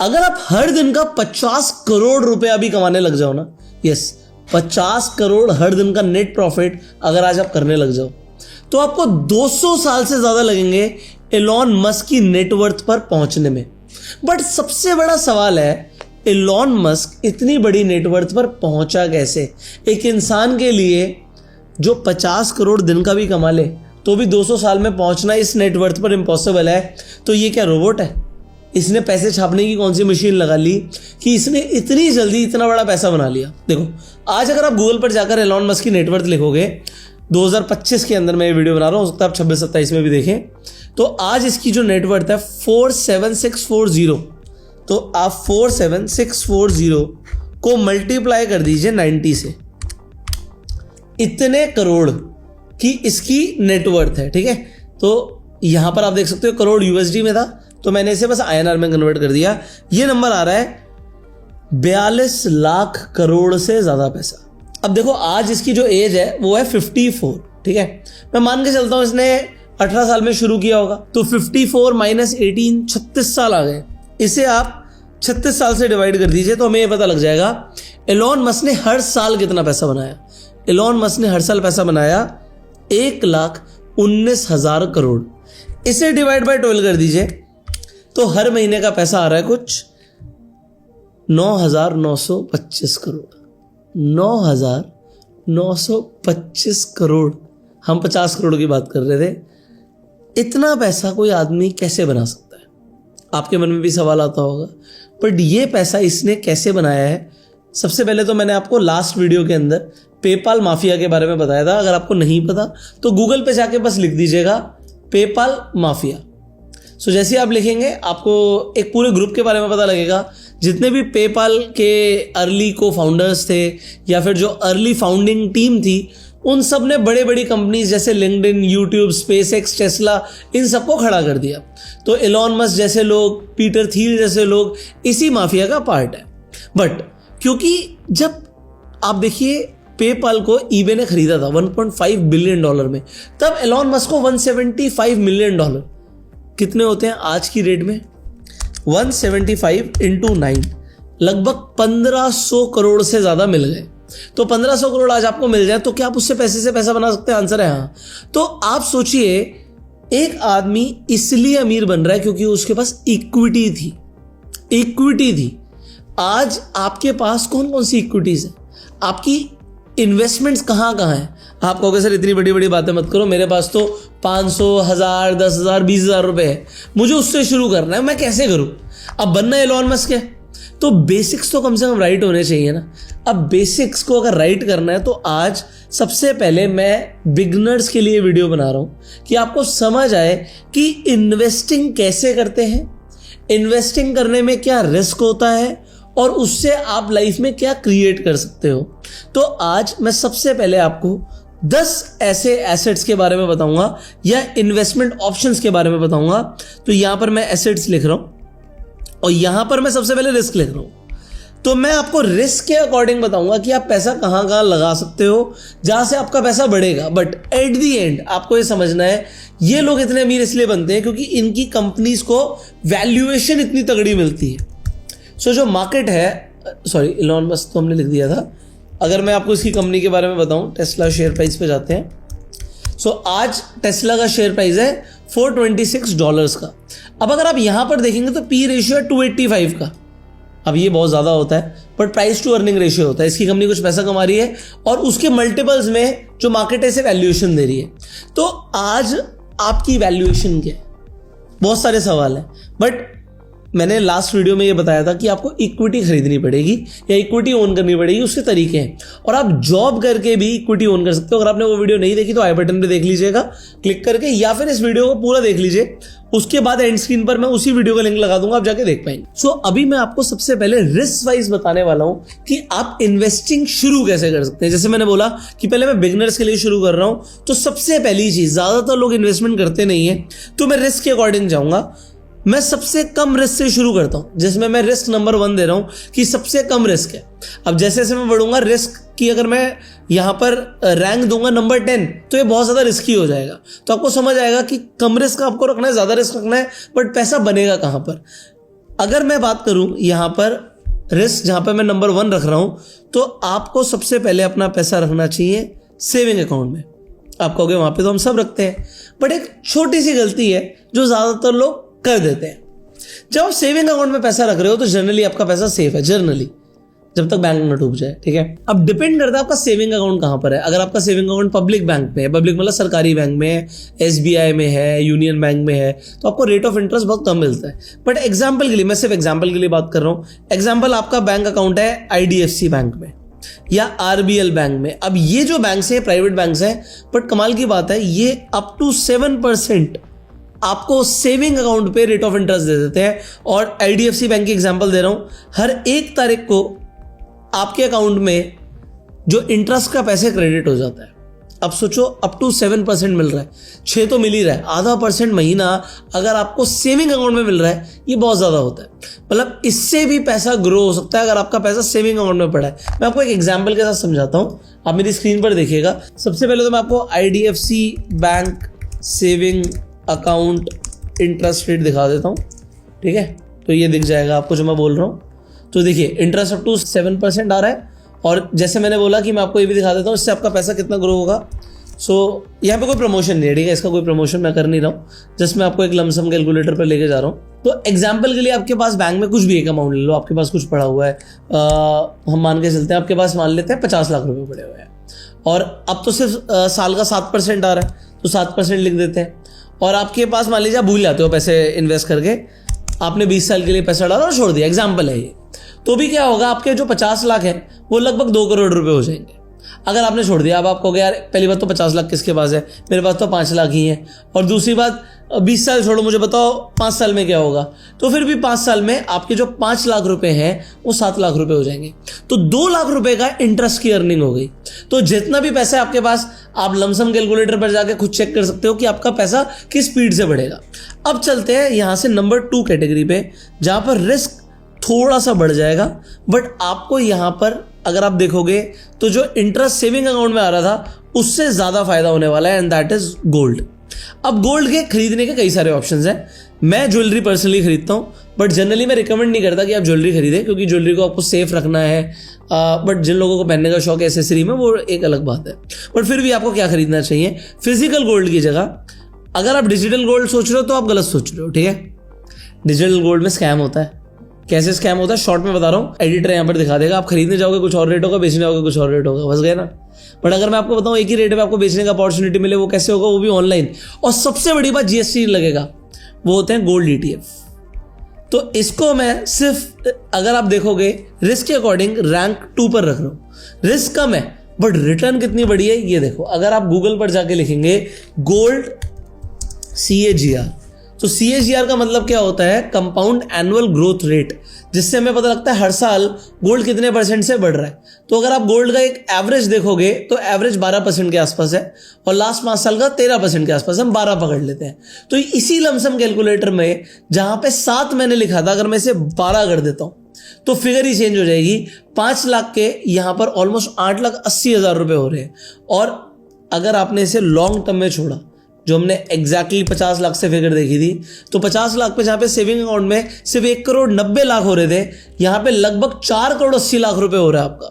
अगर आप हर दिन का 50 करोड़ रुपया भी कमाने लग जाओ ना, यस 50 करोड़ हर दिन का नेट प्रॉफिट अगर आज आप करने लग जाओ, तो आपको 200 साल से ज्यादा लगेंगे एलॉन मस्क की नेटवर्थ पर पहुंचने में। बट सबसे बड़ा सवाल है, एलॉन मस्क इतनी बड़ी नेटवर्थ पर पहुंचा कैसे? एक इंसान के लिए जो 50 करोड़ दिन का भी कमा ले तो भी 200 साल में पहुंचना इस नेटवर्थ पर इम्पॉसिबल है। तो ये क्या रोबोट है? इसने पैसे छापने की कौन सी मशीन लगा ली कि इसने इतनी जल्दी इतना बड़ा पैसा बना लिया? देखो, आज अगर आप गूगल पर जाकर एलॉन मस्क की नेटवर्थ लिखोगे, 2025 के अंदर मैं ये वीडियो बना रहा हूं, हो सकता है आप 26-27 में भी देखें, तो आज इसकी जो नेटवर्थ है 47640, तो आप 47640 को मल्टीप्लाई कर दीजिए 90 से, इतने करोड़ की इसकी नेटवर्थ है। ठीक है, तो यहां पर आप देख सकते हो करोड़ यूएसडी में था, तो मैंने इसे बस आईएनआर में कन्वर्ट कर दिया। ये नंबर आ रहा है 42 लाख करोड़ से ज्यादा पैसा। अब देखो, आज इसकी जो एज है वो है 54। ठीक है, मैं मान के चलता हूं इसने 18 साल में शुरू किया होगा, तो 54 माइनस 18 36 साल आ गए। इसे आप 36 साल से डिवाइड कर दीजिए तो हमें यह पता लग जाएगा एलॉन मस्क ने हर साल कितना पैसा बनाया। एलॉन मस्क ने हर साल पैसा बनाया 1,19,000 करोड़। इसे डिवाइड बाय 12 कर दीजिए तो हर महीने का पैसा आ रहा है कुछ 9,925 करोड़। 9,925 करोड़। हम 50 करोड़ की बात कर रहे थे। इतना पैसा कोई आदमी कैसे बना सकता है? आपके मन में भी सवाल आता होगा, बट ये पैसा इसने कैसे बनाया है? सबसे पहले तो मैंने आपको लास्ट वीडियो के अंदर पेपाल माफिया के बारे में बताया था। अगर आपको नहीं पता तो गूगल पे जाके बस लिख दीजिएगा पेपाल माफिया। सो जैसे आप लिखेंगे आपको एक पूरे ग्रुप के बारे में पता लगेगा। जितने भी पेपाल के अर्ली को फाउंडर्स थे या फिर जो अर्ली फाउंडिंग टीम थी, उन सब ने बड़े बड़ी कंपनीज जैसे लिंक्डइन, यूट्यूब, स्पेसएक्स, टेस्ला, इन सबको खड़ा कर दिया। तो एलॉन मस्क जैसे लोग, पीटर थियल जैसे लोग इसी माफिया का पार्ट है। बट क्योंकि जब आप देखिए पेपाल को ईबे ने खरीदा था $1.5 बिलियन में, तब एलॉन मस्क को $175 मिलियन, कितने होते हैं आज की रेट में? 175 × 9 लगभग 1500 करोड़ से ज्यादा मिल गए। तो 1500 करोड़ आज आपको मिल जाए तो क्या आप उससे पैसे से पैसा बना सकते हैं? आंसर है हाँ। तो आप सोचिए, एक आदमी इसलिए अमीर बन रहा है क्योंकि उसके पास इक्विटी थी। इक्विटी थी। आज आपके पास कौन कौन सी इक्विटीज है? आपकी इन्वेस्टमेंट्स कहाँ कहाँ है? आप कहोगे सर इतनी बड़ी बड़ी बातें मत करो, मेरे पास तो 500, 1000, 10,000, 20,000 रुपए है, मुझे उससे शुरू करना है, मैं कैसे करूं? अब बनना एलॉन मस्क है तो बेसिक्स तो कम से कम राइट होने चाहिए ना। अब बेसिक्स को अगर राइट करना है तो आज सबसे पहले मैं बिगनर्स के लिए वीडियो बना रहा हूं कि आपको समझ आए कि इन्वेस्टिंग कैसे करते हैं, इन्वेस्टिंग करने में क्या रिस्क होता है और उससे आप लाइफ में क्या क्रिएट कर सकते हो। तो आज मैं सबसे पहले आपको 10 ऐसे एसेट्स के बारे में बताऊंगा या इन्वेस्टमेंट ऑप्शंस के बारे में बताऊंगा। तो यहां पर मैं एसेट्स लिख रहा हूं और यहां पर मैं सबसे पहले रिस्क लिख रहा हूं। तो मैं आपको रिस्क के अकॉर्डिंग बताऊंगा कि आप पैसा कहां कहां लगा सकते हो जहां से आपका पैसा बढ़ेगा। बट एट दी एंड आपको ये समझना है, ये लोग इतने अमीर इसलिए बनते हैं क्योंकि इनकी कंपनीज को वैल्यूएशन इतनी तगड़ी मिलती है। सो जो मार्केट है, सॉरी एलॉन मस्क तो हमने लिख दिया था। अगर मैं आपको इसकी कंपनी के बारे में बताऊं, टेस्ला शेयर प्राइस पे जाते हैं। सो आज टेस्ला का शेयर प्राइस है $426 का। अब अगर आप यहां पर देखेंगे तो पी रेशियो है 285 का। अब ये बहुत ज्यादा होता है, but price to earning ratio होता है। इसकी कंपनी कुछ पैसा कमा रही है और उसके मल्टीपल्स में जो मार्केट है इसे वैल्यूएशन दे रही है। तो आज आपकी वैल्यूएशन क्या है? बहुत सारे सवाल हैं, बट मैंने लास्ट वीडियो में ये बताया था कि आपको इक्विटी खरीदनी पड़ेगी या इक्विटी ओन करनी पड़ेगी। उसके तरीके हैं और आप जॉब करके भी इक्विटी ओन कर सकते हो। अगर आपने वो वीडियो नहीं देखी तो आई बटन पे देख लीजिएगा क्लिक करके, या फिर इस वीडियो को पूरा देख लीजिए। उसके बाद एंड स्क्रीन पर मैं उसी वीडियो का लिंक लगा दूंगा, आप जाके देख पाएंगे। सो अभी मैं आपको सबसे पहले रिस्क वाइज बताने वाला हूं कि आप इन्वेस्टिंग शुरू कैसे कर सकते हैं। जैसे मैंने बोला कि पहले मैं बिगनर्स के लिए शुरू कर रहा हूं, तो सबसे पहली चीज, ज्यादातर लोग इन्वेस्टमेंट करते नहीं है, तो मैं रिस्क के अकॉर्डिंग जाऊंगा। मैं सबसे कम रिस्क से शुरू करता हूं, जिसमें मैं रिस्क नंबर 1 दे रहा हूं कि सबसे कम रिस्क है। अब जैसे जैसे मैं बढ़ूंगा रिस्क की, अगर मैं यहां पर रैंक दूंगा नंबर 10 तो ये बहुत ज्यादा रिस्की हो जाएगा। तो आपको समझ आएगा कि कम रिस्क आपको रखना है, ज्यादा रिस्क रखना है, बट पैसा बनेगा कहां पर। अगर मैं बात करूं यहां पर रिस्क, जहां पर मैं नंबर 1 रख रहा हूं, तो आपको सबसे पहले अपना पैसा रखना चाहिए सेविंग अकाउंट में। आप कहोगे वहां पे तो हम सब रखते हैं, बट एक छोटी सी गलती है जो ज्यादातर लोग कर देते हैं। जब आप सेविंग अकाउंट में पैसा रख रहे हो तो जनरली आपका पैसा सेफ है, जनरली, जब तक बैंक न डूब जाए, ठीक है। अब डिपेंड करता है आपका सेविंग अकाउंट कहां पर है। अगर आपका सेविंग अकाउंट पब्लिक बैंक में है, पब्लिक मतलब सरकारी बैंक में है, SBI में है, यूनियन बैंक में है, तो आपको रेट ऑफ इंटरेस्ट बहुत कम मिलता है। बट एग्जाम्पल के लिए, मैं सिर्फ एग्जाम्पल के लिए बात कर रहा हूं, एग्जाम्पल आपका बैंक अकाउंट है IDFC बैंक में या RBL बैंक में। अब ये जो बैंक है प्राइवेट बैंक है, बट कमाल की बात है ये अप टू 7% आपको सेविंग अकाउंट पे रेट ऑफ इंटरेस्ट दे देते हैं। और IDFC बैंक की एग्जांपल दे रहा हूं, हर 1 तारीख को आपके अकाउंट में जो इंटरेस्ट का पैसे क्रेडिट हो जाता है। अब सोचो अप टू 7% मिल रहा है, 6 तो मिल ही रहा है, आधा % महीना अगर आपको सेविंग अकाउंट में मिल रहा है, ये बहुत ज्यादा होता है। मतलब इससे भी पैसा ग्रो हो सकता है अगर आपका पैसा सेविंग अकाउंट में पड़ा है। मैं आपको एक एग्जांपल के साथ समझाता हूं, आप मेरी स्क्रीन पर देखिएगा। सबसे पहले तो मैं आपको IDFC bank saving account interest rate दिखा देता हूं, ठीक है। तो ये दिख जाएगा आपको जो मैं बोल रहा हूं। तो देखिए इंटरेस्ट अप टू 7% आ रहा है, और जैसे मैंने बोला कि मैं आपको ये भी दिखा देता हूँ इससे आपका पैसा कितना ग्रो होगा। सो यहाँ पे कोई प्रमोशन नहीं है, ठीक है, इसका कोई प्रमोशन मैं कर नहीं रहा हूँ, जस्ट मैं आपको एक लमसम कैलकुलेटर पर लेके जा रहा हूँ। तो एग्जाम्पल के लिए आपके पास बैंक में कुछ भी एक अमाउंट ले लो, आपके पास कुछ पड़ा हुआ है, हम मान के चलते हैं आपके पास मान लेते हैं 50 लाख रुपए पड़े हुए हैं, और अब तो सिर्फ साल का 7% आ रहा है, तो 7% लिख देते हैं। और आपके पास मान लीजिए आप भूल जाते हो पैसे इन्वेस्ट करके, आपने 20 साल के लिए पैसा डाला और छोड़ दिया, एग्जाम्पल है ये, तो भी क्या होगा, आपके जो 50 लाख है वो लगभग 2 करोड़ रुपए हो जाएंगे अगर आपने छोड़ दिया। अब आप कहोगे यार पहली बात तो 50 लाख किसके पास है, मेरे पास तो 5 लाख ही है, और दूसरी बात 20 साल छोड़ो, मुझे बताओ 5 साल में क्या होगा। तो फिर भी 5 साल में आपके जो 5 लाख रुपए हैं वो 7 लाख रुपए हो जाएंगे, तो 2 लाख रुपए का इंटरेस्ट की अर्निंग हो गई। तो जितना भी पैसा है आपके पास, आप लमसम कैलकुलेटर पर जाके खुद चेक कर सकते हो कि आपका पैसा किस स्पीड से बढ़ेगा। अब चलते हैं यहां से नंबर 2 कैटेगरी पे, जहां पर रिस्क थोड़ा सा बढ़ जाएगा, बट आपको यहां पर अगर आप देखोगे तो जो इंटरेस्ट सेविंग अकाउंट में आ रहा था उससे ज्यादा फायदा होने वाला है, एंड दैट इज गोल्ड। अब गोल्ड के खरीदने के कई सारे ऑप्शंस हैं। मैं ज्वेलरी पर्सनली खरीदता हूं, बट जनरली मैं रिकमेंड नहीं करता कि आप ज्वेलरी खरीदें, क्योंकि ज्वेलरी को आपको सेफ रखना है। बट जिन लोगों को पहनने का शौक है एसेसरी में, वो एक अलग बात है। बट फिर भी आपको क्या खरीदना चाहिए, फिजिकल गोल्ड की जगह अगर आप डिजिटल गोल्ड सोच रहे हो तो आप गलत सोच रहे हो, ठीक है। डिजिटल गोल्ड में स्कैम होता है। कैसे स्कैम होता है शॉर्ट में बता रहा हूँ, एडिटर यहाँ पर दिखा देगा। आप खरीदने जाओगे कुछ और रेट होगा, बेचने जाओगे कुछ और रेट होगा, फंस गए ना। बट अगर मैं आपको बताऊं एक ही रेट में आपको बेचने का अपॉर्चुनिटी मिले, वो कैसे होगा, वो भी ऑनलाइन। और सबसे बड़ी बात GST लगेगा, वो होते हैं गोल्ड ETF। तो इसको मैं सिर्फ अगर आप देखोगे रिस्क के अकॉर्डिंग रैंक 2 पर रख रहा हूं। रिस्क कम है बट रिटर्न कितनी बड़ी है ये देखो। अगर आप गूगल पर जाके लिखेंगे गोल्ड CAGR, तो CAGR का मतलब क्या होता है, कंपाउंड एनुअल ग्रोथ रेट, जिससे हमें पता लगता है हर साल गोल्ड कितने % से बढ़ रहा है। तो अगर आप गोल्ड का एक एवरेज देखोगे तो एवरेज 12% के आसपास है, और लास्ट 5 साल का 13% के आसपास, हम 12 पकड़ लेते हैं। तो इसी लमसम कैलकुलेटर में जहां पे 7 मैंने लिखा था, अगर मैं इसे 12 कर देता हूं तो फिगर ही चेंज हो जाएगी। 5 लाख के यहां पर ऑलमोस्ट 8,80,000 रुपए हो रहे हैं। और अगर आपने इसे लॉन्ग टर्म में छोड़ा, जो हमने एग्जैक्टली 50 लाख से फिगर देखी थी, तो 50 लाख पे जहां पे सेविंग अकाउंट में सिर्फ 1 करोड़ 90 लाख हो रहे थे, यहां पे लगभग 4 करोड़ 80 लाख रुपए हो रहा है आपका।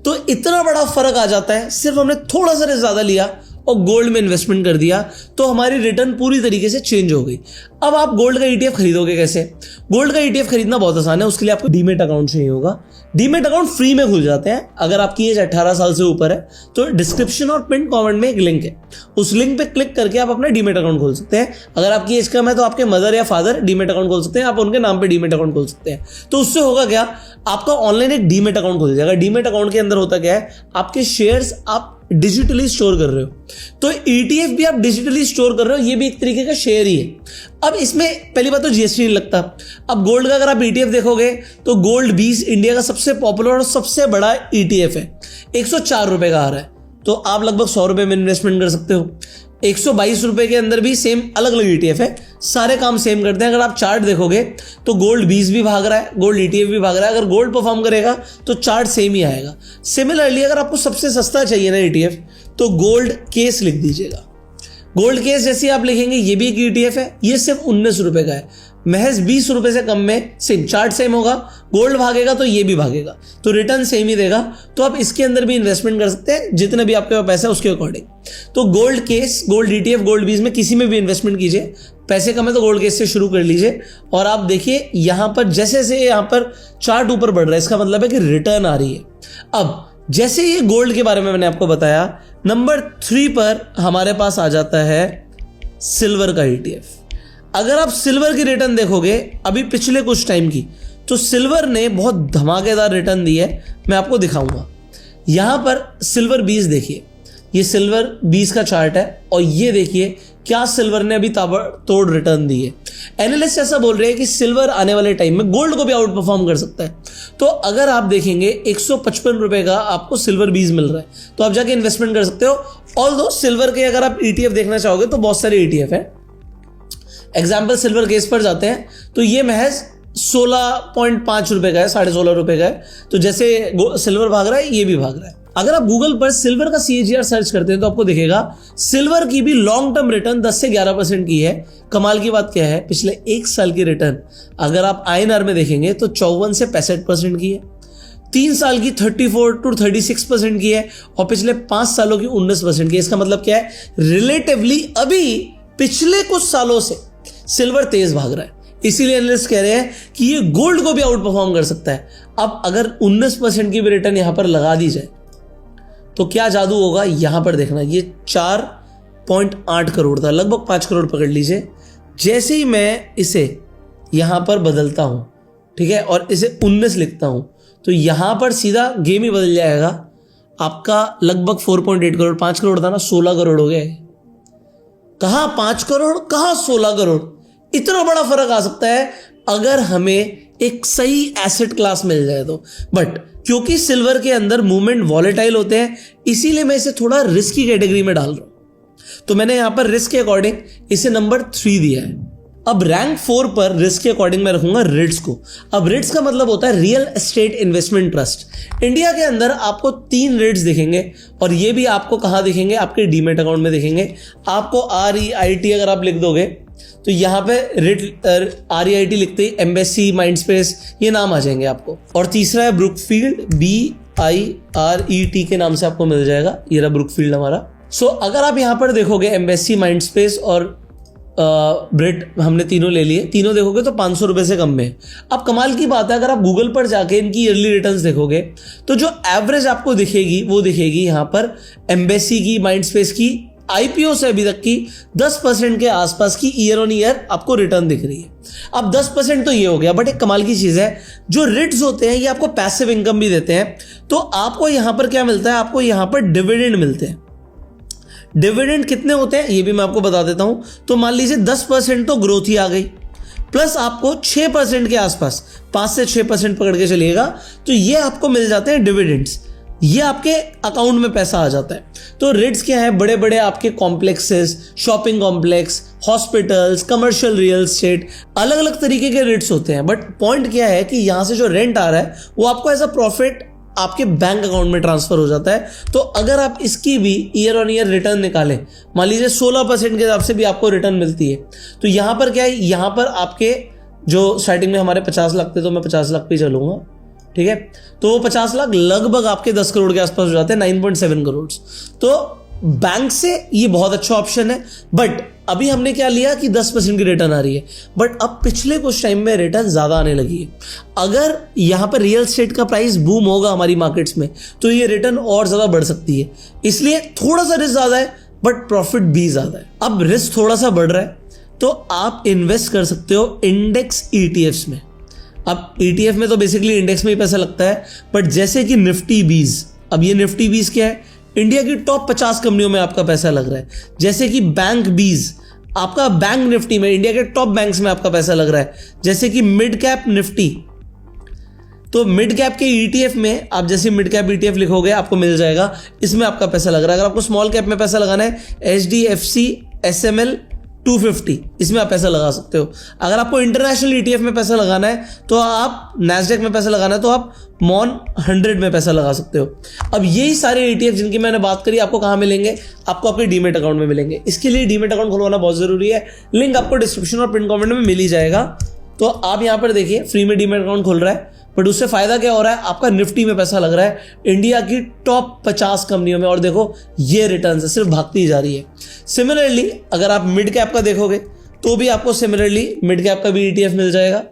तो इतना बड़ा फर्क आ जाता है, सिर्फ हमने थोड़ा सा ज्यादा लिया और गोल्ड में इन्वेस्टमेंट कर दिया, तो हमारी रिटर्न पूरी तरीके से चेंज हो गई। अब आप गोल्ड का ETF खरीदोगे कैसे? गोल्ड का ETF खरीदना बहुत आसान है। उसके लिए आपको डीमेट अकाउंट चाहिए होगा। डीमेट अकाउंट फ्री में खुल जाते हैं अगर आपकी एज 18 साल से ऊपर है। तो डिस्क्रिप्शन और पिन कमेंट में एक लिंक है, उस लिंक पे क्लिक करके आप अपना डीमेट अकाउंट खोल सकते हैं। अगर आपकी एज कम है तो आपके मदर या फादर डीमेट अकाउंट खोल सकते हैं, आप उनके नाम पे डीमेट अकाउंट खोल सकते हैं। तो उससे होगा क्या, आपका ऑनलाइन एक डीमेट अकाउंट खुल जाएगा। डीमेट अकाउंट के अंदर होता क्या है, आपके शेयर्स आप डिजिटली स्टोर कर रहे हो, तो ETF भी आप डिजिटली स्टोर कर रहे हो, ये भी एक तरीके का शेयर ही है। अब इसमें पहली बात तो GST नहीं लगता। अब गोल्ड का अगर आप ETF देखोगे तो गोल्ड 20 इंडिया का सबसे पॉपुलर और सबसे बड़ा ETF है। 104 रुपए का आ रहा है, तो आप लगभग 100 रुपए में इन्वेस्टमेंट कर सकते हो। 122 रुपए के अंदर भी सेम अलग अलग ETF है, सारे काम सेम करते हैं। अगर आप चार्ट देखोगे तो गोल्ड 20 भी भाग रहा है, गोल्ड ETF भी भाग रहा है। अगर गोल्ड परफॉर्म करेगा तो चार्ट सेम ही आएगा। सिमिलरली अगर आपको सबसे सस्ता चाहिए ना ETF, तो गोल्ड केस लिख दीजिएगा। गोल्ड केस जैसे आप लिखेंगे, ये भी एक ETF है, ये सिर्फ 19 रुपए का है। महज 20 रुपए से कम में सेम चार्ट सेम होगा, गोल्ड भागेगा तो ये भी भागेगा, तो रिटर्न सेम ही देगा। तो आप इसके अंदर भी इन्वेस्टमेंट कर सकते हैं जितने भी आपके पास पैसा है उसके अकॉर्डिंग। तो gold case, gold ETF, gold बीज में किसी में भी इन्वेस्टमेंट कीजिए। पैसे कम है तो गोल्ड केस से शुरू कर लीजिए। और आप देखिए यहां पर जैसे जैसे यहां पर चार्ट ऊपर बढ़ रहा है, इसका मतलब है कि रिटर्न आ रही है। अब जैसे ये गोल्ड के बारे में मैंने आपको बताया, नंबर 3 पर हमारे पास आ जाता है सिल्वर का ETF। अगर आप सिल्वर की रिटर्न देखोगे अभी पिछले कुछ टाइम की, तो सिल्वर ने बहुत धमाकेदार रिटर्न दी है। मैं आपको दिखाऊंगा। यहां पर सिल्वर 20 देखिए, ये सिल्वर 20 का चार्ट है और ये देखिए क्या सिल्वर ने अभी ताबड़तोड़ रिटर्न दी है। एनालिस्ट ऐसा बोल रहे हैं कि सिल्वर आने वाले टाइम में गोल्ड को भी आउट परफॉर्म कर सकता है। तो अगर आप देखेंगे 155 रुपए का आपको सिल्वर 20 मिल रहा है, तो आप जाके इन्वेस्टमेंट कर सकते हो। ऑल्दो सिल्वर के अगर आप ETF देखना चाहोगे तो बहुत सारे ETF है। एग्जाम्पल सिल्वर केस पर जाते हैं तो ये महज 16.5 रुपए का है, 16.5 रुपए का है। तो जैसे सिल्वर भाग रहा है ये भी भाग रहा है। अगर आप गूगल पर सिल्वर का CAGR सर्च करते हैं तो आपको दिखेगा सिल्वर की भी लॉन्ग टर्म रिटर्न 10 से 11% की है। कमाल की बात क्या है, पिछले 1 साल की रिटर्न अगर आप INR में देखेंगे तो 54 से 65% की है। 3 साल की 34 to 36% की है और पिछले 5 सालों की 19% की है। इसका मतलब क्या है, रिलेटिवली अभी पिछले कुछ सालों से सिल्वर तेज भाग रहा है। इसीलिए एनालिस्ट कह रहे हैं कि ये गोल्ड को भी आउट परफॉर्म कर सकता है। अब अगर 19% की भी रिटर्न यहां पर लगा दी जाए तो क्या जादू होगा, यहां पर देखना। ये 4.8 करोड़ था, लगभग 5 करोड़ पकड़ लीजिए। जैसे ही मैं इसे यहां पर बदलता हूं, ठीक है, और इसे 19 लिखता हूं, तो यहां पर सीधा गेम ही बदल जाएगा। आपका लगभग 4.8 करोड़, 5 करोड़ था ना, 16 करोड़ हो गए। कहां 5 करोड़, कहां 16 करोड़। इतना बड़ा फर्क आ सकता है अगर हमें एक सही एसेट क्लास मिल जाए तो। बट क्योंकि सिल्वर के अंदर मूवमेंट वॉलेटाइल होते हैं, इसीलिए मैं इसे थोड़ा रिस्क की कैटेगरी में डाल रहा हूं। तो मैंने यहां पर रिस्क के अकॉर्डिंग इसे नंबर 3 दिया है। अब रैंक 4 पर रिस्क के अकॉर्डिंग मैं रखूंगा रिट्स को। अब रिट्स का मतलब होता है real estate investment trust. India के अंदर आपको 3 रिट्स दिखेंगे और ये भी आपको कहां दिखेंगे, आपके डीमेट अकाउंट में दिखेंगे। आपको REIT अगर आप लिख दोगे तो यहाँ पे REIT लिखते ही एम्बेसी, माइंडस्पेस, ये नाम आ जाएंगे आपको। और तीसरा है ब्रुकफील्ड, BIRET के नाम से आपको मिल जाएगा। ये रहा ब्रुकफील्ड हमारा। सो अगर आप यहाँ पर देखोगे एम्बेसी, माइंडस्पेस और ब्रिट, हमने तीनों ले लिए, तीनों देखोगे तो 500 रुपए से कम में। अब कमाल की बात है, अगर आप गूगल पर जाके इनकी ईयरली रिटर्न्स देखोगे तो जो एवरेज आपको दिखेगी वो दिखेगी यहाँ पर एम्बेसी की, माइंडस्पेस की, IPO से अभी तक की 10% के आसपास की ईयर ऑन ईयर आपको रिटर्न दिख रही है। अब 10% तो ये हो गया, बट एक कमाल की चीज है, जो रिट्स होते हैं ये आपको पैसिव इनकम भी देते हैं। तो आपको यहां पर क्या मिलता है, आपको यहां पर डिविडेंड मिलते हैं। डिविडेंड कितने होते हैं ये भी मैं आपको बता देता हूं। तो मान लीजिए 10% तो ग्रोथ ही आ गई, प्लस आपको 6% के आसपास, 5 से 6% पकड़ के चलिएगा, तो ये आपको मिल जाते हैं डिविडेंड्स। ये आपके अकाउंट में पैसा आ जाता है। तो रिट्स क्या है, बड़े बड़े आपके complexes, shopping complex, hospitals, commercial real estate, अलग अलग तरीके के रिट्स होते हैं। बट पॉइंट क्या है कि यहां से जो रेंट आ रहा है वो आपको एज अ प्रॉफिट आपके बैंक अकाउंट में ट्रांसफर हो जाता है। तो अगर आप इसकी भी ईयर ऑन ईयर रिटर्न निकालें, मान लीजिए 16% के हिसाब से भी आपको रिटर्न मिलती है। तो यहां पर क्या है, यहां पर आपके जो स्टार्टिंग में हमारे 50 लाख थे, तो मैं 50 लाख पे चलूंगा, ठीक है। तो 50 लाख लगभग आपके 10 करोड़ के आसपास हो जाते हैं, 9.7 करोड़। तो बैंक से ये बहुत अच्छा ऑप्शन है। बट अभी हमने क्या लिया कि 10% की रिटर्न आ रही है, बट अब पिछले कुछ टाइम में रिटर्न ज्यादा आने लगी है। अगर यहां पर रियल एस्टेट का प्राइस बूम होगा हमारी मार्केट्स में तो ये रिटर्न और ज्यादा बढ़ सकती है। इसलिए थोड़ा सा रिस्क ज्यादा है बट प्रॉफिट भी ज्यादा है। अब रिस्क थोड़ा सा बढ़ रहा है तो आप इन्वेस्ट कर सकते हो इंडेक्स ETFs में। अब ETF में तो बेसिकली इंडेक्स में ही पैसा लगता है, बट जैसे कि निफ्टी 20, अब ये निफ्टी 20 क्या है, इंडिया की टॉप 50 कंपनियों में आपका पैसा लग रहा है। जैसे कि बैंक 20, आपका बैंक निफ्टी में इंडिया के टॉप बैंक्स में आपका पैसा लग रहा है। जैसे कि मिड कैप निफ्टी, तो मिड कैप के ETF में आप जैसे मिड कैप ETF लिखोगे आपको मिल जाएगा, इसमें आपका पैसा लग रहा है। अगर आपको स्मॉल कैप में पैसा लगाना है, HDFC, SML, 250, इसमें आप पैसा लगा सकते हो। अगर आपको इंटरनेशनल ETF में पैसा लगाना है तो आप नैस्डैक में पैसा लगाना है तो आप मॉन 100 में पैसा लगा सकते हो। अब यही सारे ETF जिनकी मैंने बात करी आपको कहाँ मिलेंगे, आपको आपके डीमेट अकाउंट में मिलेंगे। इसके लिए डीमेट अकाउंट खुलवाना बहुत जरूरी है, लिंक आपको डिस्क्रिप्शन और पिन कमेंट में मिल ही जाएगा। तो आप यहाँ पर देखिए फ्री में डीमेट अकाउंट खुल रहा है, बट उससे फायदा क्या हो रहा है, आपका निफ्टी में पैसा लग रहा है इंडिया की टॉप 50 कंपनियों में, और देखो ये रिटर्न है सिर्फ भागती जा रही है। सिमिलरली अगर आप मिड कैप का देखोगे तो भी आपको सिमिलरली मिड कैप का भी ETF मिल जाएगा।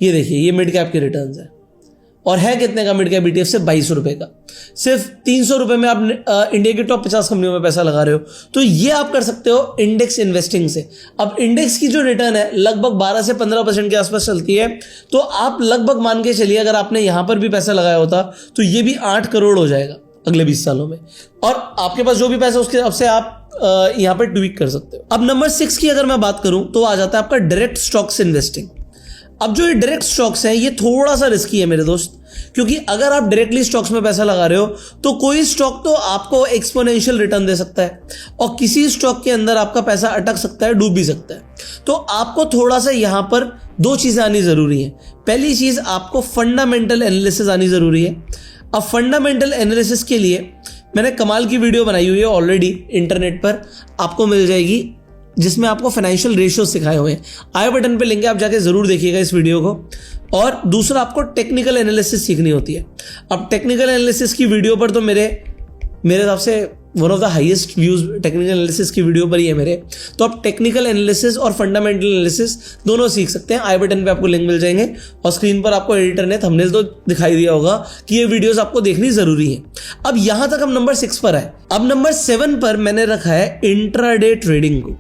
ये देखिए ये मिड कैप के रिटर्न है, और है कितने का मिड कैप ETF से 22 रुपए का। सिर्फ 300 रुपए में आप इंडिया की टॉप 50 कंपनियों में पैसा लगा रहे हो। तो ये आप कर सकते हो इंडेक्स इन्वेस्टिंग से। अब इंडेक्स की जो रिटर्न है लगभग 12 से 15% के आसपास चलती है, तो आप लगभग मान के चलिए अगर आपने यहां पर भी पैसा लगाया होता तो ये भी 8 करोड़ हो जाएगा अगले 20 सालों में, और आपके पास जो भी पैसा उसके हिसाब से आप यहां पर ट्वीक कर सकते हो। अब नंबर 6 की अगर मैं बात करूं तो आ जाता है आपका डायरेक्ट स्टॉक्स इन्वेस्टिंग। अब जो ये डायरेक्ट स्टॉक्स हैं ये थोड़ा सा रिस्की है मेरे दोस्त, क्योंकि अगर आप डायरेक्टली स्टॉक्स में पैसा लगा रहे हो तो कोई स्टॉक तो आपको एक्सपोनेंशियल रिटर्न दे सकता है, और किसी स्टॉक के अंदर आपका पैसा अटक सकता है, डूब भी सकता है। तो आपको थोड़ा सा यहां पर 2 चीजें आनी जरूरी है। पहली चीज आपको फंडामेंटल एनालिसिस आनी जरूरी है। अब फंडामेंटल एनालिसिस के लिए मैंने कमाल की वीडियो बनाई हुई है ऑलरेडी, इंटरनेट पर आपको मिल जाएगी, जिसमें आपको फाइनेंशियल रेशियो सिखाए हुए हैं। आई बटन पे लिंक है, आप जाके जरूर देखिएगा इस वीडियो को। और दूसरा आपको टेक्निकल एनालिसिस सीखनी होती है। अब टेक्निकल एनालिसिस की वीडियो पर तो मेरे हिसाब से one of the highest views technical analysis की वीडियो पर ही है मेरे। तो आप टेक्निकल एनालिसिस और फंडामेंटल एनालिसिस दोनों सीख सकते हैं। आई बटन पे आपको लिंक मिल जाएंगे, और स्क्रीन पर आपको एडिटर ने थंबनेल तो दिखाई दिया होगा कि ये वीडियोस आपको देखनी जरूरी है। अब यहां तक हम नंबर 6 पर है। अब नंबर 7 पर मैंने रखा है इंट्राडे ट्रेडिंग को।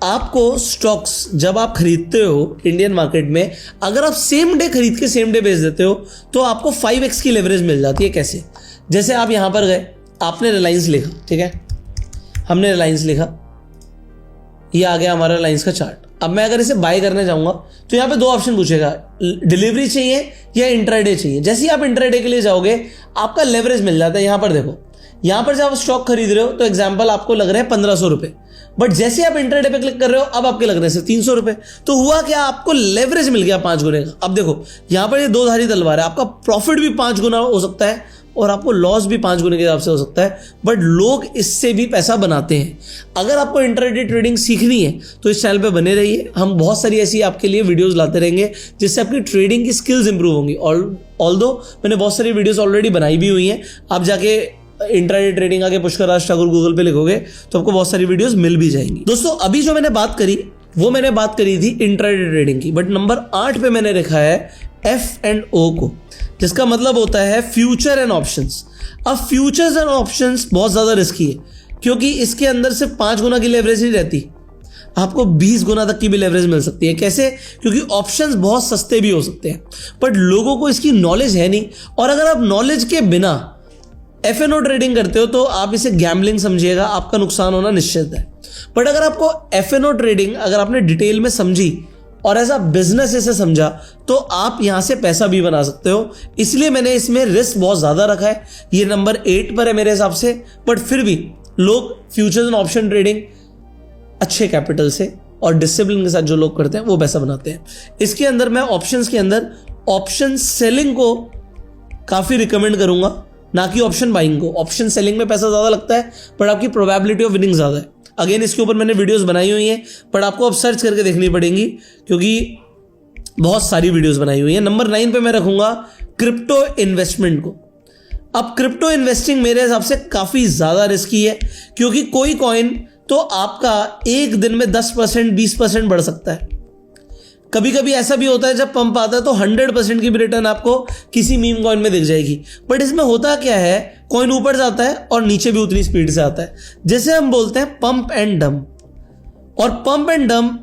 आपको स्टॉक्स जब आप खरीदते हो इंडियन मार्केट में, अगर आप सेम डे खरीद के सेम डे बेच देते हो तो आपको 5x की लेवरेज मिल जाती है। कैसे? जैसे आप यहां पर गए, आपने रिलायंस लिखा, ठीक है, हमने रिलायंस लिखा, ये आ गया हमारा रिलायंस का चार्ट। अब मैं अगर इसे बाय करने जाऊंगा तो यहां पे 2 ऑप्शन पूछेगा, डिलीवरी चाहिए या इंट्राडे चाहिए। जैसे ही आप इंट्राडे के लिए जाओगे आपका लेवरेज मिल जाता है। यहां पर देखो, यहां पर जब आप स्टॉक खरीद रहे हो तो एग्जांपल आपको लग रहे हैं 1500 रुपए, बट जैसे आप इंट्राडे पे क्लिक कर रहे हो अब आपके लग रहे हैं सिर्फ 300 रुपए। तो हुआ क्या, आपको लेवरेज मिल गया 5 गुने का। अब देखो यहां पर ये 2 धारी तलवार है, आपका प्रॉफिट भी 5 गुना हो सकता है और आपको लॉस भी 5 गुने के हिसाब से हो सकता है, बट लोग इससे भी पैसा बनाते हैं। अगर आपको इंट्राडे ट्रेडिंग सीखनी है तो इस चैनल पे बने रहिए, हम बहुत सारी ऐसी आपके लिए वीडियोस लाते रहेंगे जिससे आपकी ट्रेडिंग की स्किल्स इंप्रूव होंगी। ऑल्दो मैंने बहुत सारी वीडियोस ऑलरेडी बनाई भी हुई हैं, आप जाके इंट्राडे ट्रेडिंग आगे पुष्कर राज ठाकुर गूगल पे लिखोगे तो आपको बहुत सारी वीडियोस मिल भी जाएंगी। दोस्तों अभी जो मैंने बात करी वो मैंने बात करी थी इंट्राडे ट्रेडिंग की, बट नंबर 8 पे मैंने रखा है F&O को, जिसका मतलब होता है फ्यूचर एंड ऑप्शंस। अब फ्यूचर्स एंड ऑप्शंस बहुत ज्यादा रिस्की है, क्योंकि इसके अंदर सिर्फ 5 गुना की लेवरेज नहीं रहती, आपको 20 गुना तक की भी लेवरेज मिल सकती है। कैसे? क्योंकि ऑप्शंस बहुत सस्ते भी हो सकते हैं, बट लोगों को इसकी नॉलेज है नहीं। और अगर आप नॉलेज के बिना F&O ट्रेडिंग करते हो तो आप इसे गैम्बलिंग समझिएगा, आपका नुकसान होना निश्चित है। बट अगर आपको F&O ट्रेडिंग अगर आपने डिटेल में समझी और एज अ बिजनेस इसे समझा तो आप यहां से पैसा भी बना सकते हो। इसलिए मैंने इसमें रिस्क बहुत ज्यादा रखा है, ये नंबर 8 पर है मेरे हिसाब से। बट फिर भी लोग फ्यूचर्स एंड ऑप्शन ट्रेडिंग अच्छे कैपिटल से और डिसिप्लिन के साथ जो लोग करते हैं वो पैसा बनाते हैं। इसके अंदर मैं ऑप्शंस के अंदर ऑप्शन सेलिंग को काफी रिकमेंड करूंगा, ना कि ऑप्शन बाइंग को। ऑप्शन सेलिंग में पैसा ज्यादा लगता है बट आपकी प्रोबेबिलिटी ऑफ विनिंग ज्यादा है। अगेन इसके ऊपर मैंने वीडियोस बनाई हुई हैं, बट आपको अब सर्च करके देखनी पड़ेंगी क्योंकि बहुत सारी वीडियोस बनाई हुई हैं। नंबर 9 पे मैं रखूंगा क्रिप्टो इन्वेस्टमेंट को। अब क्रिप्टो इन्वेस्टिंग मेरे हिसाब से काफी ज्यादा रिस्की है, क्योंकि कोई कॉइन तो आपका एक दिन में 10% 20% बढ़ सकता है। कभी कभी ऐसा भी होता है जब पंप आता है तो 100% की भी रिटर्न आपको किसी मीम कॉइन में दिख जाएगी। बट इसमें होता क्या है, कॉइन ऊपर जाता है और नीचे भी उतनी स्पीड से आता है, जैसे हम बोलते हैं पंप एंड डंप। और pump and dump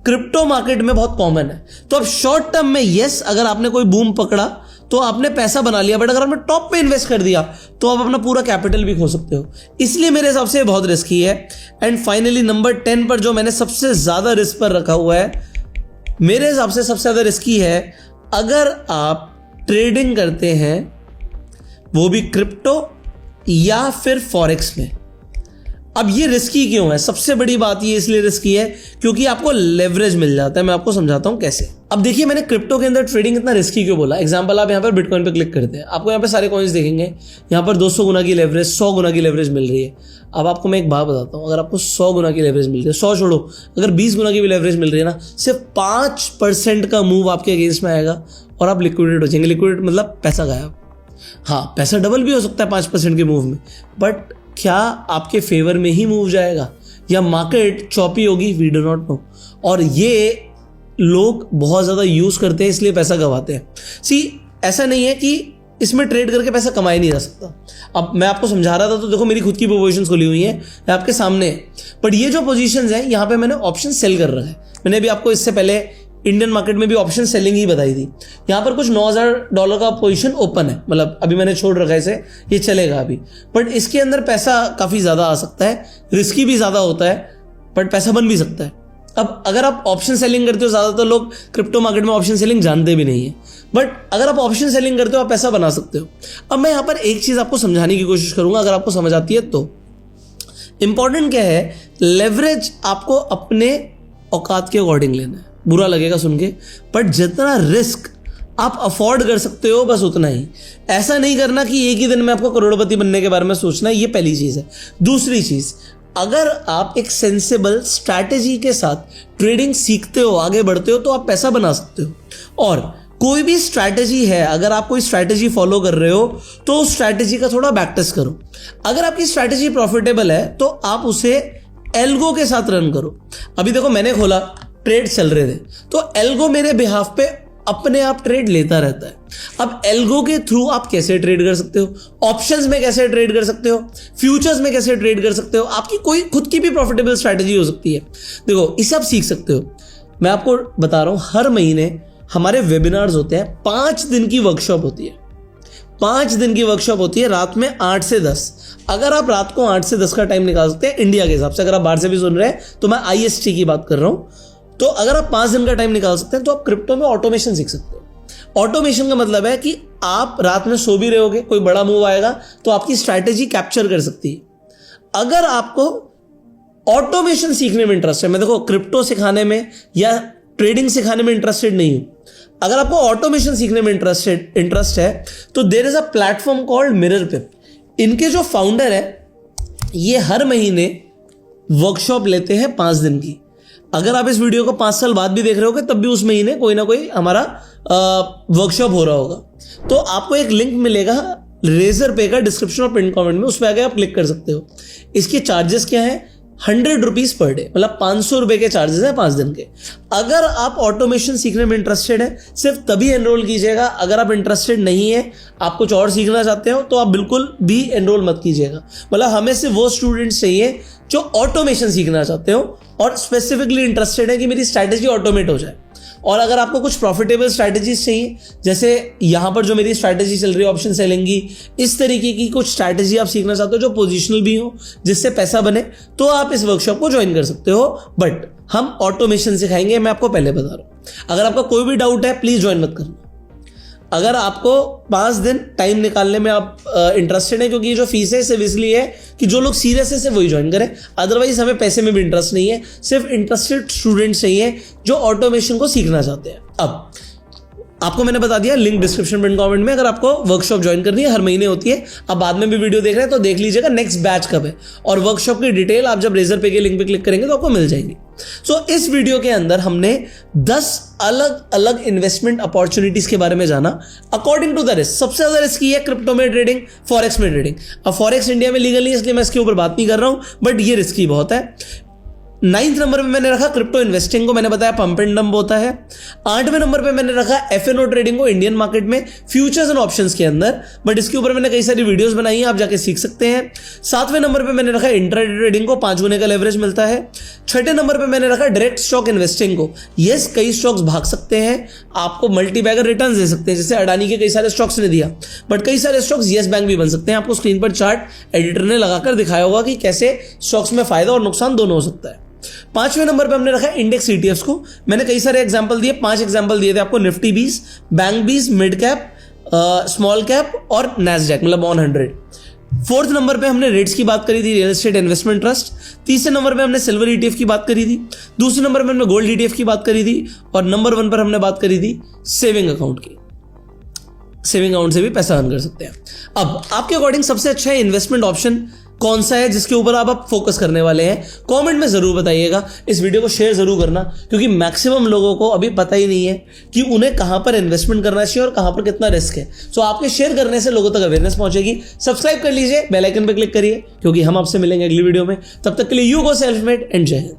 crypto market में बहुत कॉमन है। तो अब शॉर्ट टर्म में यस, अगर आपने कोई बूम पकड़ा तो आपने पैसा बना लिया, बट अगर आपने टॉप पे इन्वेस्ट कर दिया तो आप अपना पूरा कैपिटल भी खो सकते हो। इसलिए मेरे हिसाब से बहुत रिस्की है। एंड फाइनली नंबर 10 पर जो मैंने सबसे ज्यादा रिस्क पर रखा हुआ है, मेरे हिसाब से सबसे ज्यादा रिस्की है, अगर आप ट्रेडिंग करते हैं वो भी क्रिप्टो या फिर फॉरेक्स में। अब ये रिस्की क्यों है? सबसे बड़ी बात ये इसलिए रिस्की है क्योंकि आपको लेवरेज मिल जाता है। मैं आपको समझाता हूं कैसे। अब देखिए, मैंने क्रिप्टो के अंदर ट्रेडिंग इतना रिस्की क्यों बोला। एग्जांपल, आप यहाँ पर बिटकॉइन पे क्लिक करते हैं, आपको यहाँ पे सारे कॉइन्स देखेंगे, यहाँ पर 200 गुना की लेवरेज, 100 गुना की लेवरेज मिल रही है। अब आपको मैं एक बात बताता हूँ, अगर आपको 100 गुना की लेवरेज मिल रही है, 100 छोड़ो, अगर 20 गुना की भी लेवरेज मिल रही है ना, सिर्फ 5% का मूव आपके अगेंस्ट में आएगा और आप लिक्विडेट हो जाएंगे। लिक्विडेट मतलब पैसा गायब। हाँ, पैसा डबल भी हो सकता है 5% के मूव में, बट क्या आपके फेवर में ही मूव जाएगा या मार्केट चॉपी होगी? We do not know. और ये लोग बहुत ज़्यादा यूज़ करते हैं, इसलिए पैसा गंवाते हैं। ऐसा नहीं है कि इसमें ट्रेड करके पैसा कमाया नहीं जा सकता। अब मैं आपको समझा रहा था तो देखो, मेरी खुद की पोजीशंस खुली हुई हैं, ये आपके सामने है। बट ये जो पोजीशंस हैं, यहाँ पे मैंने ऑप्शन सेल कर रखा है। मैंने अभी आपको इससे पहले इंडियन मार्केट में भी ऑप्शन सेलिंग ही बताई थी। यहाँ पर कुछ $9,000 का पोजीशन ओपन है, मतलब अभी मैंने छोड़ रखा है इसे, ये चलेगा अभी। बट इसके अंदर पैसा काफ़ी ज़्यादा आ सकता है, रिस्की भी ज़्यादा होता है, बट पैसा बन भी सकता है। अब अगर आप ऑप्शन सेलिंग करते हो, ज़्यादातर लोग क्रिप्टो मार्केट में ऑप्शन सेलिंग जानते भी नहीं है, बट अगर आप ऑप्शन सेलिंग करते हो, आप पैसा बना सकते हो। अब मैं यहाँ पर एक चीज़ आपको समझाने की कोशिश करूँगा, अगर आपको समझ आती है तो। इंपॉर्टेंट क्या है, लेवरेज आपको अपने औकात के अकॉर्डिंग लेना है। बुरा लगेगा सुन के, बट जितना रिस्क आप अफोर्ड कर सकते हो बस उतना ही। ऐसा नहीं करना कि एक ही दिन में आपको करोड़पति बनने के बारे में सोचना है, ये पहली चीज़ है। दूसरी चीज़, अगर आप एक सेंसेबल स्ट्रैटेजी के साथ ट्रेडिंग सीखते हो, आगे बढ़ते हो, तो आप पैसा बना सकते हो। और कोई भी स्ट्रैटेजी है, अगर आप कोई स्ट्रैटेजी फॉलो कर रहे हो तो उस स्ट्रैटेजी का थोड़ा बैक टेस्ट करो। अगर आपकी स्ट्रैटेजी प्रॉफिटेबल है तो आप उसे एल्गो के साथ रन करो। अभी देखो, मैंने खोला, ट्रेड चल रहे थे, तो एल्गो मेरे बिहाफ पे अपने आप ट्रेड लेता रहता है। अब एल्गो के थ्रू आप कैसे ट्रेड कर सकते हो, ऑप्शंस में कैसे ट्रेड कर सकते हो, फ्यूचर्स में कैसे ट्रेड कर सकते हो, आपकी कोई खुद की भी प्रॉफिटेबल स्ट्रैटेजी हो सकती है। देखो, इसे आप सीख सकते हो। मैं आपको बता रहा हूं, हर महीने हमारे वेबिनार्स होते हैं, 5 दिन की वर्कशॉप होती है। 5 दिन की वर्कशॉप होती है, रात में 8 से 10। अगर आप रात को 8 से 10 का टाइम निकाल सकते हैं इंडिया के हिसाब से, अगर आप बाहर से भी सुन रहे हैं तो मैं IST की बात कर रहा हूं, तो अगर आप 5 दिन का टाइम निकाल सकते हैं तो आप क्रिप्टो में ऑटोमेशन सीख सकते हो। ऑटोमेशन का मतलब है कि आप रात में सो भी रहे होगे, कोई बड़ा मूव आएगा तो आपकी स्ट्रैटेजी कैप्चर कर सकती है। अगर आपको ऑटोमेशन सीखने में इंटरेस्ट है, मैं देखो क्रिप्टो सिखाने में या ट्रेडिंग सिखाने में इंटरेस्टेड नहीं हूं, अगर आपको ऑटोमेशन सीखने में इंटरेस्ट है तो there is a platform called Mirrorpip. इनके जो फाउंडर है, ये हर महीने वर्कशॉप लेते हैं 5 दिन की। अगर आप इस वीडियो को 5 साल बाद भी देख रहे होगे तब भी उस महीने कोई ना कोई हमारा वर्कशॉप हो रहा होगा। तो आपको एक लिंक मिलेगा रेजर पे का, डिस्क्रिप्शन और पिन कमेंट में, उस पर आके आप क्लिक कर सकते हो। इसके चार्जेस क्या है? 100 रुपीज पर डे, मतलब 500 रुपए के चार्जेस हैं 5 दिन के। अगर आप ऑटोमेशन सीखने में इंटरेस्टेड है, सिर्फ तभी एनरोल कीजिएगा। अगर आप इंटरेस्टेड नहीं है, आप कुछ और सीखना चाहते हो, तो आप बिल्कुल भी एनरोल मत कीजिएगा। मतलब हमें सिर्फ वो स्टूडेंट्स चाहिए जो ऑटोमेशन सीखना चाहते हो और स्पेसिफिकली इंटरेस्टेड है कि मेरी स्ट्रैटेजी ऑटोमेट हो जाए। और अगर आपको कुछ प्रॉफिटेबल स्ट्रैटेजीज चाहिए, जैसे यहाँ पर जो मेरी स्ट्रैटेजी चल रही है ऑप्शन सेलिंग की, इस तरीके की कुछ स्ट्रैटेजी आप सीखना चाहते हो जो पोजिशनल भी हो, जिससे पैसा बने, तो आप इस वर्कशॉप को ज्वाइन कर सकते हो। बट हम ऑटोमेशन सिखाएंगे, मैं आपको पहले बता रहा हूँ। अगर आपका कोई भी डाउट है, प्लीज ज्वाइन मत करना। अगर आपको 5 दिन टाइम निकालने में आप इंटरेस्टेड है, क्योंकि ये जो फीस है सिर्फ इसलिए है कि जो लोग सीरियस है सिर्फ वही ज्वाइन करें, अदरवाइज हमें पैसे में भी इंटरेस्ट नहीं है। सिर्फ इंटरेस्टेड स्टूडेंट्स चाहिए जो ऑटोमेशन को सीखना चाहते हैं। अब आपको मैंने बता दिया, लिंक डिस्क्रिप्शन पिन कमेंट में। अगर आपको वर्कशॉप ज्वाइन करनी है, हर महीने होती है। आप बाद में भी वीडियो देख रहे हैं तो देख लीजिएगा नेक्स्ट बैच कब है, और वर्कशॉप की डिटेल आप जब रेजर पे के लिंक पे क्लिक करेंगे तो आपको मिल जाएंगी। सो इस वीडियो के अंदर हमने 10 अलग अलग इन्वेस्टमेंट अपॉर्चुनिटीज के बारे में जाना अकॉर्डिंग टू द रिस्क। सबसे ज्यादा रिस्की है क्रिप्टो में ट्रेडिंग, फॉरेक्स में ट्रेडिंग। अब फॉरेक्स इंडिया में लीगल नहीं है, इसलिए मैं इसके ऊपर बात नहीं कर रहा हूं, बट ये रिस्की बहुत है। 9th नंबर पे मैंने रखा क्रिप्टो इन्वेस्टिंग को, मैंने बताया पंप एंड डंप होता है। 8वें नंबर पे मैंने रखा FNO ट्रेडिंग को, इंडियन मार्केट में फ्यूचर्स एंड ऑप्शंस के अंदर, बट इसके ऊपर मैंने कई सारी वीडियोस बनाई हैं, आप जाके सीख सकते हैं। 7वें नंबर पे मैंने रखा इंट्राडे ट्रेडिंग को, 5 गुने का लेवरेज मिलता है। 6ठे नंबर पे मैंने रखा डायरेक्ट स्टॉक इन्वेस्टिंग को। यस, कई स्टॉक्स भाग सकते हैं, आपको मल्टी बैगर रिटर्न दे सकते हैं, जैसे अडानी के कई सारे स्टॉक्स ने दिया, बट कई सारे स्टॉक्स येस बैंक भी बन सकते हैं। आपको स्क्रीन पर चार्ट एडिटर ने लगाकर दिखाया होगा कि कैसे स्टॉक्स में फायदा और नुकसान दोनों हो सकता है। 5वें नंबर पे हमने रखा इंडेक्स ETFs को। मैंने कई सारे एग्जांपल दिए, 5 एग्जांपल दिए थे आपको, Nifty 20, bank 20, mid cap, small cap और नैस्डैक मतलब ऑन 100। फोर्थ नंबर पे हमने रेट्स की बात करी थी, रियल एस्टेट इन्वेस्टमेंट ट्रस्ट। तीसरे नंबर पे हमने सिल्वर ईटीएफ की बात करी थी। दूसरे नंबर पे हमने गोल्ड ईटीएफ की बात करी थी। और नंबर 1 पर हमने बात करी थी सेविंग अकाउंट की। सेविंग अकाउंट से भी पैसा अर्न कर सकते हैं। अब आपके अकॉर्डिंग सबसे अच्छा इन्वेस्टमेंट ऑप्शन कौन सा है जिसके ऊपर आप फोकस करने वाले हैं? कमेंट में जरूर बताइएगा। इस वीडियो को शेयर जरूर करना, क्योंकि मैक्सिमम लोगों को अभी पता ही नहीं है कि उन्हें कहां पर इन्वेस्टमेंट करना चाहिए और कहां पर कितना रिस्क है। सो आपके शेयर करने से लोगों तक अवेयरनेस पहुंचेगी। सब्सक्राइब कर लीजिए, बेल आइकन पर क्लिक करिए, क्योंकि हम आपसे मिलेंगे अगली वीडियो में। तब तक के लिए you go self made and जय हिंद।